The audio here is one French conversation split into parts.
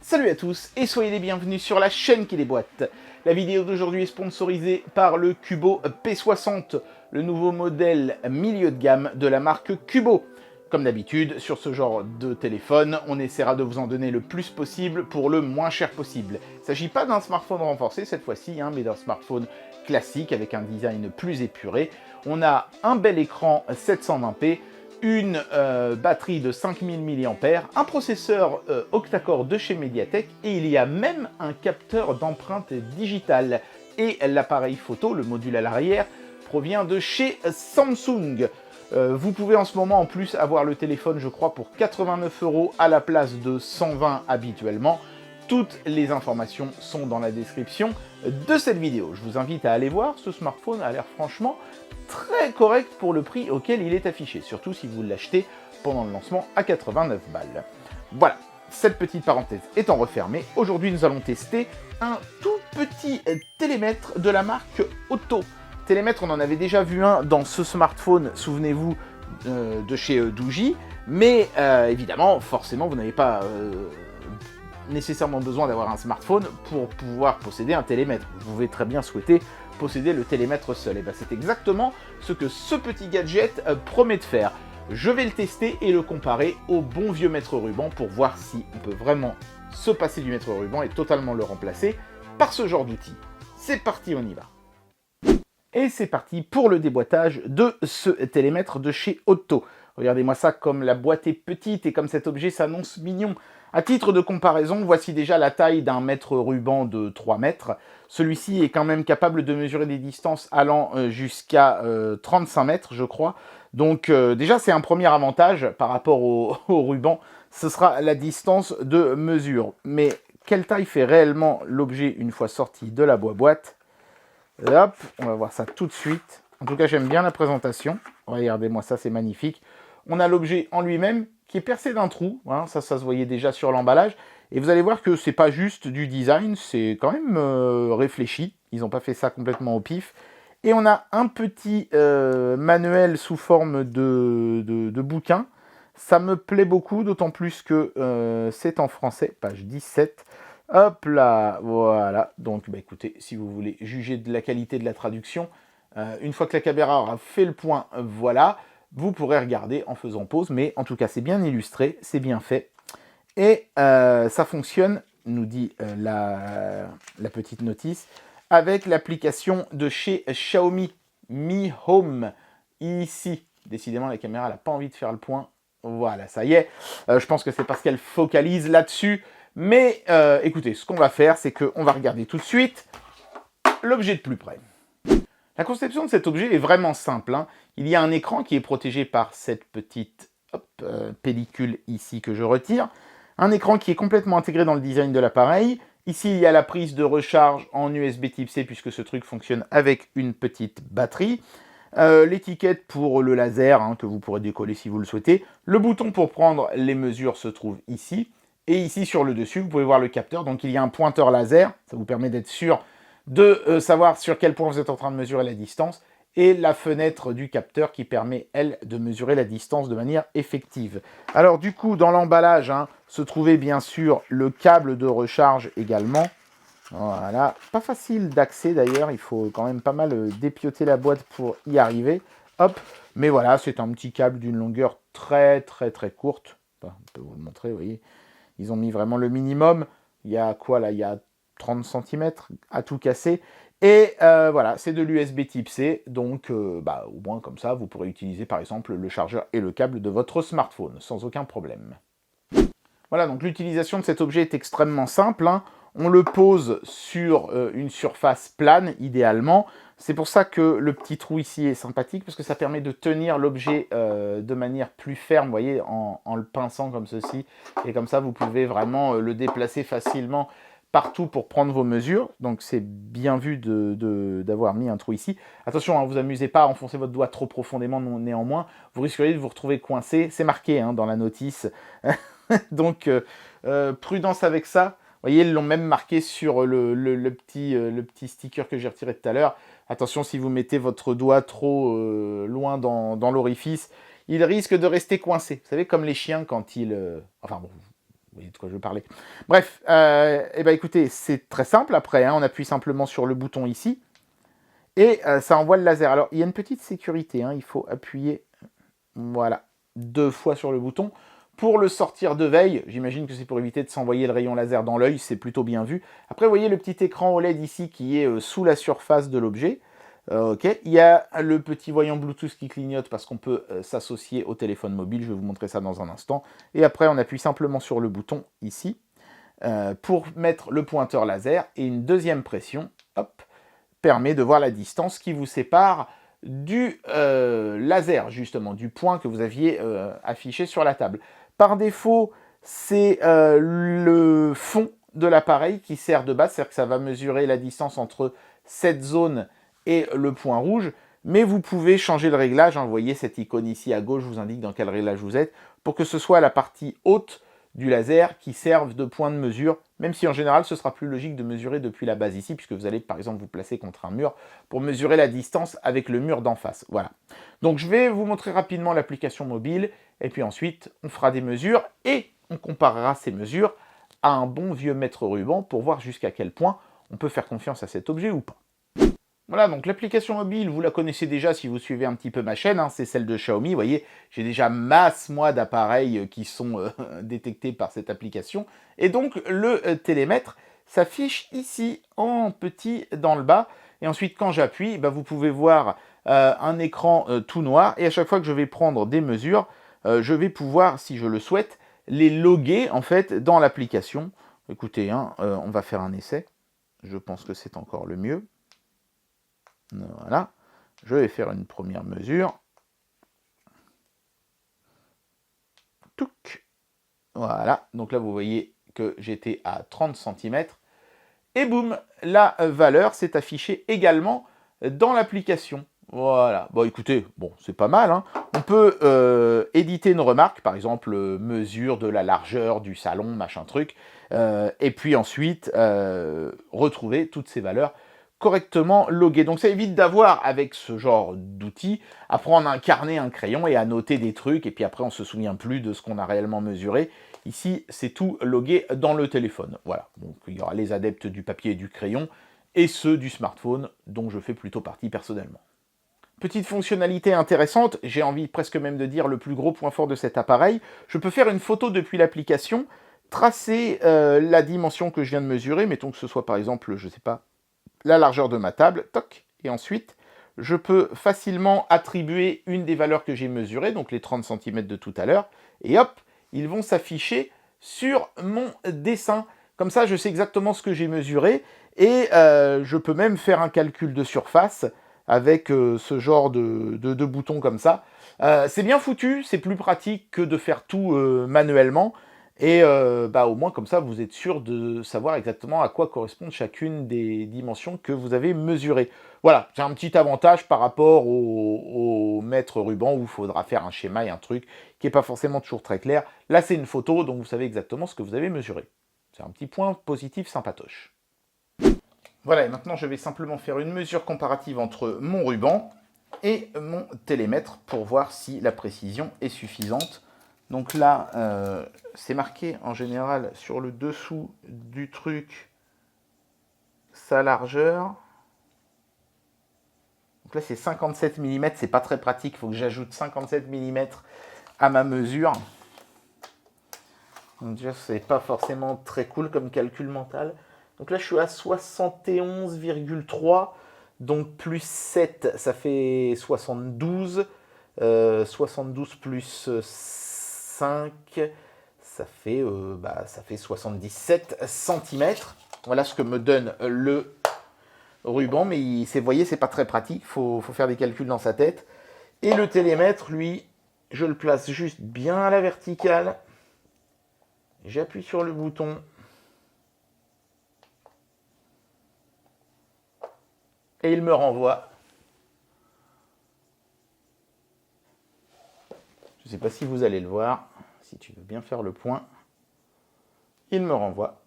Salut à tous et soyez les bienvenus sur la chaîne qui déboîte. La vidéo d'aujourd'hui est sponsorisée par le Cubo P60, le nouveau modèle milieu de gamme de la marque Cubo. Comme d'habitude, sur ce genre de téléphone, on essaiera de vous en donner le plus possible pour le moins cher possible. Il ne s'agit pas d'un smartphone renforcé cette fois-ci, mais d'un smartphone classique avec un design plus épuré. On a un bel écran 720p, une batterie de 5000 mAh, un processeur octa-core de chez Mediatek et il y a même un capteur d'empreinte digitale. Et l'appareil photo, le module à l'arrière, provient de chez Samsung. Vous pouvez en ce moment en plus avoir le téléphone, je crois, pour 89 € à la place de 120 habituellement. Toutes les informations sont dans la description de cette vidéo. Je vous invite à aller voir, ce smartphone a l'air franchement très correct pour le prix auquel il est affiché, surtout si vous l'achetez pendant le lancement à 89 balles. Voilà, cette petite parenthèse étant refermée, aujourd'hui nous allons tester un tout petit télémètre de la marque Otto. Télémètre, on en avait déjà vu un dans ce smartphone, souvenez-vous, de chez Doogee, mais évidemment, forcément, vous n'avez pas nécessairement besoin d'avoir un smartphone pour pouvoir posséder un télémètre. Vous pouvez très bien souhaiter posséder le télémètre seul. Et bien c'est exactement ce que ce petit gadget promet de faire. Je vais le tester et le comparer au bon vieux mètre ruban pour voir si on peut vraiment se passer du mètre ruban et totalement le remplacer par ce genre d'outil. C'est parti, on y va. Et c'est parti pour le déboîtage de ce télémètre de chez Otto. Regardez-moi ça, comme la boîte est petite et comme cet objet s'annonce mignon. À titre de comparaison, voici déjà la taille d'un mètre ruban de 3 mètres. Celui-ci est quand même capable de mesurer des distances allant jusqu'à 35 mètres, je crois. Donc déjà, c'est un premier avantage par rapport au ruban. Ce sera la distance de mesure. Mais quelle taille fait réellement l'objet une fois sorti de la boîte ? Hop, on va voir ça tout de suite. En tout cas, j'aime bien la présentation. Regardez-moi ça, c'est magnifique. On a l'objet en lui-même qui est percé d'un trou. Hein, ça se voyait déjà sur l'emballage. Et vous allez voir que c'est pas juste du design, c'est quand même réfléchi. Ils n'ont pas fait ça complètement au pif. Et on a un petit manuel sous forme de bouquin. Ça me plaît beaucoup, d'autant plus que c'est en français, page 17. Hop là, voilà. Donc, bah, écoutez, si vous voulez juger de la qualité de la traduction, une fois que la caméra aura fait le point, voilà, vous pourrez regarder en faisant pause. Mais en tout cas, c'est bien illustré, c'est bien fait. Et ça fonctionne, nous dit la petite notice, avec l'application de chez Xiaomi Mi Home. Ici, décidément, la caméra n'a pas envie de faire le point. Voilà, ça y est. Je pense que c'est parce qu'elle focalise là-dessus. Mais écoutez, ce qu'on va faire, c'est qu'on va regarder tout de suite l'objet de plus près. La conception de cet objet est vraiment simple. Hein. Il y a un écran qui est protégé par cette petite pellicule ici que je retire. Un écran qui est complètement intégré dans le design de l'appareil. Ici, il y a la prise de recharge en USB type C puisque ce truc fonctionne avec une petite batterie. L'étiquette pour le laser hein, que vous pourrez décoller si vous le souhaitez. Le bouton pour prendre les mesures se trouve ici. Et ici, sur le dessus, vous pouvez voir le capteur. Donc, il y a un pointeur laser. Ça vous permet d'être sûr de savoir sur quel point vous êtes en train de mesurer la distance. Et la fenêtre du capteur qui permet, elle, de mesurer la distance de manière effective. Alors, du coup, dans l'emballage, hein, se trouvait bien sûr le câble de recharge également. Voilà. Pas facile d'accès, d'ailleurs. Il faut quand même pas mal dépioter la boîte pour y arriver. Hop. Mais voilà, c'est un petit câble d'une longueur très, très, très courte. Enfin, on peut vous le montrer, vous voyez. Ils ont mis vraiment le minimum. Il y a quoi là ? Il y a 30 cm à tout casser. Et voilà, c'est de l'USB type C. Donc, au moins comme ça, vous pourrez utiliser par exemple le chargeur et le câble de votre smartphone sans aucun problème. Voilà, donc l'utilisation de cet objet est extrêmement simple. Hein. On le pose sur une surface plane, idéalement. C'est pour ça que le petit trou ici est sympathique, parce que ça permet de tenir l'objet de manière plus ferme, vous voyez, en le pinçant comme ceci. Et comme ça, vous pouvez vraiment le déplacer facilement partout pour prendre vos mesures. Donc, c'est bien vu d'avoir mis un trou ici. Attention, hein, vous amusez pas à enfoncer votre doigt trop profondément, néanmoins. Vous risqueriez de vous retrouver coincé. C'est marqué hein, dans la notice. Donc, prudence avec ça. Vous voyez, ils l'ont même marqué sur le petit sticker que j'ai retiré tout à l'heure. Attention, si vous mettez votre doigt trop loin dans l'orifice, il risque de rester coincé. Vous savez, comme les chiens quand ils... Enfin bon, voyez de quoi je parlais. Bref, et ben écoutez, c'est très simple après, hein, on appuie simplement sur le bouton ici, et ça envoie le laser. Alors, il y a une petite sécurité, hein, il faut appuyer, voilà, 2 fois sur le bouton. Pour le sortir de veille, j'imagine que c'est pour éviter de s'envoyer le rayon laser dans l'œil, c'est plutôt bien vu. Après, vous voyez le petit écran OLED ici qui est sous la surface de l'objet. Ok, il y a le petit voyant Bluetooth qui clignote parce qu'on peut s'associer au téléphone mobile. Je vais vous montrer ça dans un instant. Et après, on appuie simplement sur le bouton ici pour mettre le pointeur laser. Et une deuxième pression, hop, permet de voir la distance qui vous sépare du laser, justement, du point que vous aviez affiché sur la table. Par défaut, c'est le fond de l'appareil qui sert de base, c'est-à-dire que ça va mesurer la distance entre cette zone et le point rouge, mais vous pouvez changer le réglage, hein. Vous voyez cette icône ici à gauche vous indique dans quel réglage vous êtes, pour que ce soit la partie haute du laser qui serve de point de mesure, même si en général ce sera plus logique de mesurer depuis la base ici, puisque vous allez par exemple vous placer contre un mur pour mesurer la distance avec le mur d'en face. Voilà. Donc je vais vous montrer rapidement l'application mobile, et puis ensuite on fera des mesures, et on comparera ces mesures à un bon vieux mètre ruban pour voir jusqu'à quel point on peut faire confiance à cet objet ou pas. Voilà, donc l'application mobile, vous la connaissez déjà si vous suivez un petit peu ma chaîne, hein, c'est celle de Xiaomi. Vous voyez, j'ai déjà masse, moi, d'appareils qui sont détectés par cette application. Et donc, le télémètre s'affiche ici en petit dans le bas. Et ensuite, quand j'appuie, bah, vous pouvez voir un écran tout noir. Et à chaque fois que je vais prendre des mesures, je vais pouvoir, si je le souhaite, les loguer, en fait, dans l'application. Écoutez, hein, on va faire un essai. Je pense que c'est encore le mieux. Voilà, je vais faire une première mesure. Touc. Voilà, donc là vous voyez que j'étais à 30 cm. Et boum, la valeur s'est affichée également dans l'application. Voilà, bon écoutez, bon c'est pas mal, hein. On peut éditer une remarque, par exemple mesure de la largeur du salon, machin truc, et puis ensuite retrouver toutes ces valeurs correctement loguées. Donc ça évite d'avoir, avec ce genre d'outils, à prendre un carnet, un crayon et à noter des trucs, et puis après on se souvient plus de ce qu'on a réellement mesuré. Ici, c'est tout logué dans le téléphone. Voilà, donc il y aura les adeptes du papier et du crayon, et ceux du smartphone, dont je fais plutôt partie personnellement. Petite fonctionnalité intéressante, j'ai envie presque même de dire le plus gros point fort de cet appareil, je peux faire une photo depuis l'application, tracer la dimension que je viens de mesurer, mettons que ce soit par exemple, je sais pas, la largeur de ma table, toc, et ensuite, je peux facilement attribuer une des valeurs que j'ai mesurées, donc les 30 cm de tout à l'heure, et hop, ils vont s'afficher sur mon dessin. Comme ça, je sais exactement ce que j'ai mesuré, et je peux même faire un calcul de surface avec ce genre de boutons comme ça. C'est bien foutu, c'est plus pratique que de faire tout manuellement, et au moins comme ça vous êtes sûr de savoir exactement à quoi correspond chacune des dimensions que vous avez mesurées. Voilà, c'est un petit avantage par rapport au mètre ruban où il faudra faire un schéma et un truc qui n'est pas forcément toujours très clair. Là c'est une photo, donc vous savez exactement ce que vous avez mesuré. C'est un petit point positif sympatoche. Voilà, et maintenant je vais simplement faire une mesure comparative entre mon ruban et mon télémètre pour voir si la précision est suffisante. Donc là, c'est marqué en général sur le dessous du truc sa largeur. Donc là, c'est 57 mm, c'est pas très pratique, il faut que j'ajoute 57 mm à ma mesure. Donc déjà, c'est pas forcément très cool comme calcul mental. Donc là, je suis à 71,3, donc plus 7, ça fait 72. 72 plus 5, ça fait 77 cm. Voilà ce que me donne le ruban, mais vous voyez, c'est pas très pratique, faut faire des calculs dans sa tête. Et le télémètre, lui, je le place juste bien à la verticale. J'appuie sur le bouton. Et il me renvoie. Je ne sais pas si vous allez le voir, si tu veux bien faire le point. Il me renvoie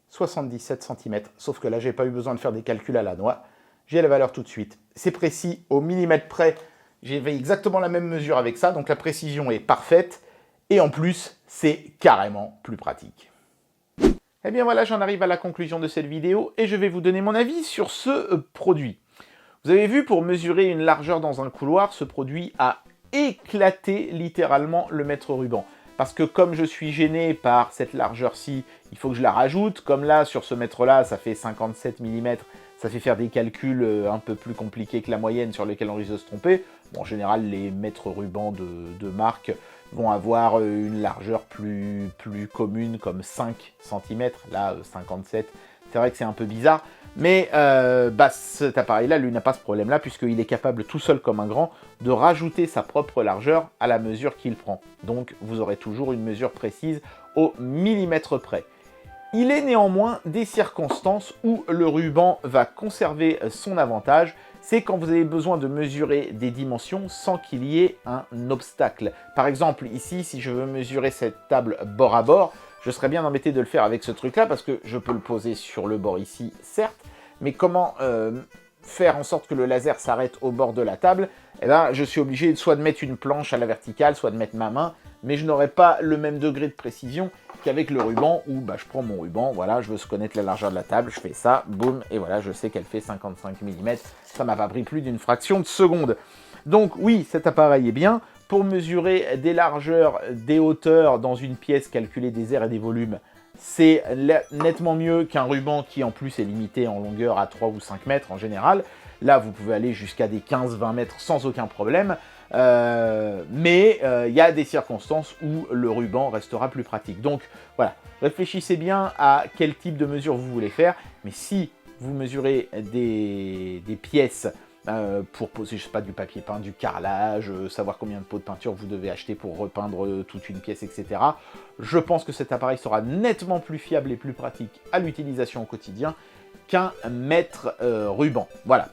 77 cm, sauf que là, je n'ai pas eu besoin de faire des calculs à la noix. J'ai la valeur tout de suite. C'est précis, au millimètre près. J'ai fait exactement la même mesure avec ça, donc la précision est parfaite. Et en plus, c'est carrément plus pratique. Eh bien voilà, j'en arrive à la conclusion de cette vidéo et je vais vous donner mon avis sur ce produit. Vous avez vu, pour mesurer une largeur dans un couloir, ce produit a éclaté littéralement le mètre ruban. Parce que comme je suis gêné par cette largeur-ci, il faut que je la rajoute. Comme là, sur ce mètre-là, ça fait 57 mm, ça fait faire des calculs un peu plus compliqués que la moyenne sur lesquels on risque de se tromper. Bon, en général, les mètres rubans de marque vont avoir une largeur plus commune, comme 5 cm. Là, 57, c'est vrai que c'est un peu bizarre. Mais cet appareil-là, lui, n'a pas ce problème-là, puisqu'il est capable, tout seul comme un grand, de rajouter sa propre largeur à la mesure qu'il prend. Donc, vous aurez toujours une mesure précise au millimètre près. Il est néanmoins des circonstances où le ruban va conserver son avantage. C'est quand vous avez besoin de mesurer des dimensions sans qu'il y ait un obstacle. Par exemple, ici, si je veux mesurer cette table bord à bord, je serais bien embêté de le faire avec ce truc-là, parce que je peux le poser sur le bord ici, certes, mais comment faire en sorte que le laser s'arrête au bord de la table? Eh bien, je suis obligé soit de mettre une planche à la verticale, soit de mettre ma main, mais je n'aurai pas le même degré de précision qu'avec le ruban, où je prends mon ruban, voilà, je veux connaître la largeur de la table, je fais ça, boum, et voilà, je sais qu'elle fait 55 mm, ça m'a pas pris plus d'une fraction de seconde. Donc oui, cet appareil est bien. Pour mesurer des largeurs, des hauteurs dans une pièce, calculer des airs et des volumes, c'est nettement mieux qu'un ruban qui en plus est limité en longueur à 3 ou 5 mètres en général. Là, vous pouvez aller jusqu'à des 15-20 mètres sans aucun problème. Mais il y a des circonstances où le ruban restera plus pratique. Donc voilà, réfléchissez bien à quel type de mesure vous voulez faire. Mais si vous mesurez des pièces pour poser, je sais pas, du papier peint, du carrelage, savoir combien de pots de peinture vous devez acheter pour repeindre toute une pièce, etc. Je pense que cet appareil sera nettement plus fiable et plus pratique à l'utilisation au quotidien qu'un mètre ruban. Voilà.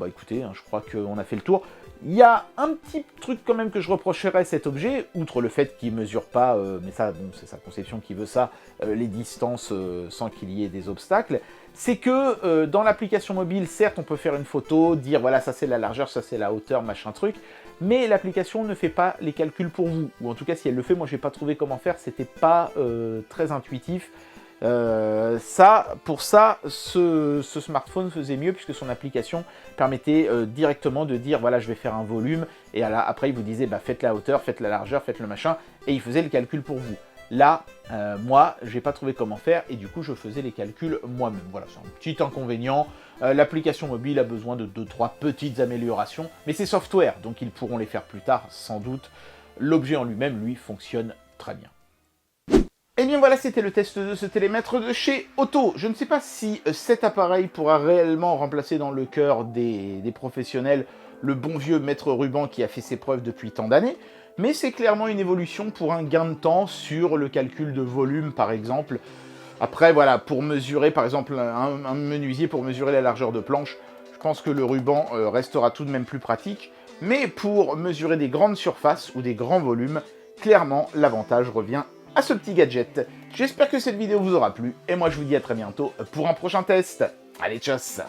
Écoutez, je crois qu'on a fait le tour. Il y a un petit truc quand même que je reprocherais à cet objet, outre le fait qu'il ne mesure pas, mais ça, bon, c'est sa conception qui veut ça, les distances sans qu'il y ait des obstacles, c'est que dans l'application mobile, certes, on peut faire une photo, dire voilà, ça c'est la largeur, ça c'est la hauteur, machin truc, mais l'application ne fait pas les calculs pour vous. Ou en tout cas, si elle le fait, moi j'ai pas trouvé comment faire, c'était pas très intuitif. Pour ça, ce smartphone faisait mieux puisque son application permettait directement de dire voilà, je vais faire un volume, et après il vous disait faites la hauteur, faites la largeur, faites le machin, et il faisait le calcul pour vous. Là, moi, j'ai pas trouvé comment faire, et du coup je faisais les calculs moi-même. Voilà, c'est un petit inconvénient. L'application mobile a besoin de 2-3 petites améliorations, mais c'est software, donc ils pourront les faire plus tard sans doute. L'objet en lui-même, lui, fonctionne très bien. Et bien voilà, c'était le test de ce télémètre de chez Otto. Je ne sais pas si cet appareil pourra réellement remplacer dans le cœur des professionnels le bon vieux mètre ruban qui a fait ses preuves depuis tant d'années, mais c'est clairement une évolution pour un gain de temps sur le calcul de volume, par exemple. Après, voilà, pour mesurer, par exemple, un menuisier pour mesurer la largeur de planche, je pense que le ruban restera tout de même plus pratique, mais pour mesurer des grandes surfaces ou des grands volumes, clairement, l'avantage revient à ce petit gadget. J'espère que cette vidéo vous aura plu, et moi je vous dis à très bientôt pour un prochain test. Allez, tchuss!